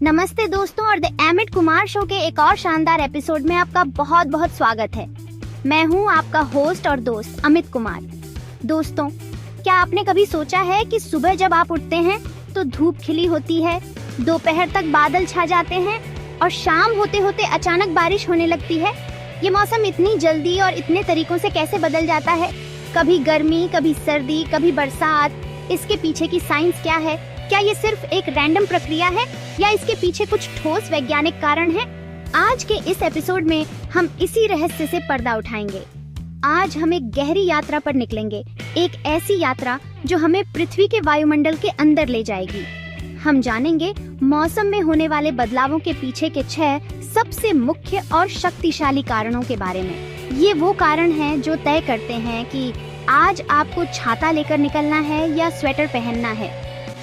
नमस्ते दोस्तों, और द अमित कुमार शो के एक और शानदार एपिसोड में आपका बहुत बहुत स्वागत है। मैं हूं आपका होस्ट और दोस्त अमित कुमार। दोस्तों, क्या आपने कभी सोचा है कि सुबह जब आप उठते हैं तो धूप खिली होती है, दोपहर तक बादल छा जाते हैं और शाम होते होते अचानक बारिश होने लगती है। ये मौसम इतनी जल्दी और इतने तरीकों से कैसे बदल जाता है? कभी गर्मी, कभी सर्दी, कभी बरसात। इसके पीछे की साइंस क्या है? क्या ये सिर्फ एक रैंडम प्रक्रिया है या इसके पीछे कुछ ठोस वैज्ञानिक कारण है? आज के इस एपिसोड में हम इसी रहस्य से पर्दा उठाएंगे। आज हम एक गहरी यात्रा पर निकलेंगे, एक ऐसी यात्रा जो हमें पृथ्वी के वायुमंडल के अंदर ले जाएगी। हम जानेंगे मौसम में होने वाले बदलावों के पीछे के 6 सबसे मुख्य और शक्तिशाली कारणों के बारे में। ये वो कारण हैं जो तय करते हैं कि आज आपको छाता लेकर निकलना है या स्वेटर पहनना है।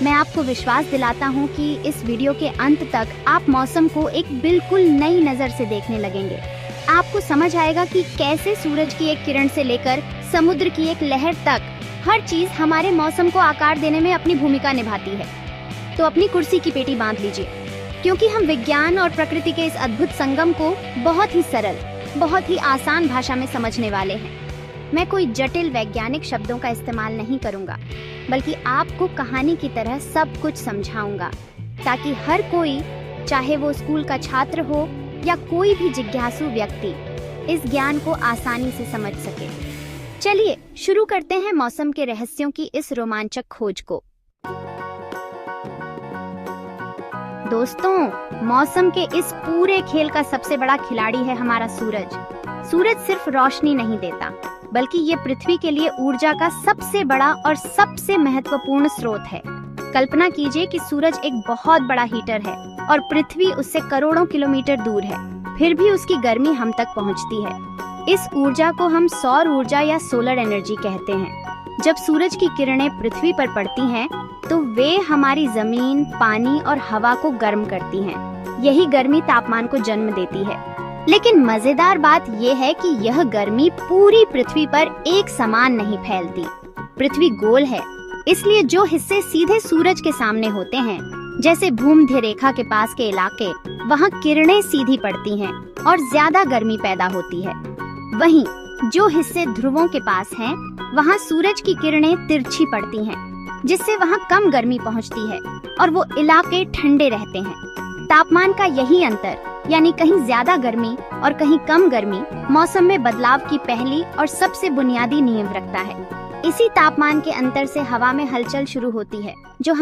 मैं आपको विश्वास दिलाता हूँ कि इस वीडियो के अंत तक आप मौसम को एक बिल्कुल नई नज़र से देखने लगेंगे। आपको समझ आएगा कि कैसे सूरज की एक किरण से लेकर समुद्र की एक लहर तक हर चीज़ हमारे मौसम को आकार देने में अपनी भूमिका निभाती है। तो अपनी कुर्सी की पेटी बांध लीजिए, क्योंकि हम विज्ञान और प्रकृति के इस अद्भुत संगम को बहुत ही सरल, बहुत ही आसान भाषा में समझने वाले हैं। मैं कोई जटिल वैज्ञानिक शब्दों का इस्तेमाल नहीं करूंगा, बल्कि आपको कहानी की तरह सब कुछ समझाऊंगा, ताकि हर कोई, चाहे वो स्कूल का छात्र हो या कोई भी जिज्ञासु व्यक्ति, इस ज्ञान को आसानी से समझ सके। चलिए शुरू करते हैं मौसम के रहस्यों की इस रोमांचक खोज को। दोस्तों, मौसम के इस पूरे खेल का सबसे बड़ा खिलाड़ी है हमारा सूरज। सूरज सिर्फ रोशनी नहीं देता, बल्कि ये पृथ्वी के लिए ऊर्जा का सबसे बड़ा और सबसे महत्वपूर्ण स्रोत है। कल्पना कीजिए कि सूरज एक बहुत बड़ा हीटर है और पृथ्वी उससे करोड़ों किलोमीटर दूर है, फिर भी उसकी गर्मी हम तक पहुंचती है। इस ऊर्जा को हम सौर ऊर्जा या सोलर एनर्जी कहते हैं। जब सूरज की किरणें पृथ्वी पर पड़ती हैं, तो वे हमारी जमीन, पानी और हवा को गर्म करती हैं। यही गर्मी तापमान को जन्म देती है। लेकिन मजेदार बात यह है कि यह गर्मी पूरी पृथ्वी पर एक समान नहीं फैलती। पृथ्वी गोल है, इसलिए जो हिस्से सीधे सूरज के सामने होते हैं, जैसे भूमध्य रेखा के पास के इलाके, वहाँ किरणें सीधी पड़ती हैं और ज्यादा गर्मी पैदा होती है। वहीं जो हिस्से ध्रुवों के पास हैं, वहाँ सूरज की किरणें तिरछी पड़ती हैं, जिससे वहाँ कम गर्मी पहुँचती है और वो इलाके ठंडे रहते हैं। तापमान का यही अंतर, यानी कहीं ज्यादा गर्मी और कहीं कम गर्मी, मौसम में बदलाव की पहली और सबसे बुनियादी नींव रखता है। इसी तापमान के अंतर से हवा में हलचल शुरू होती है, जो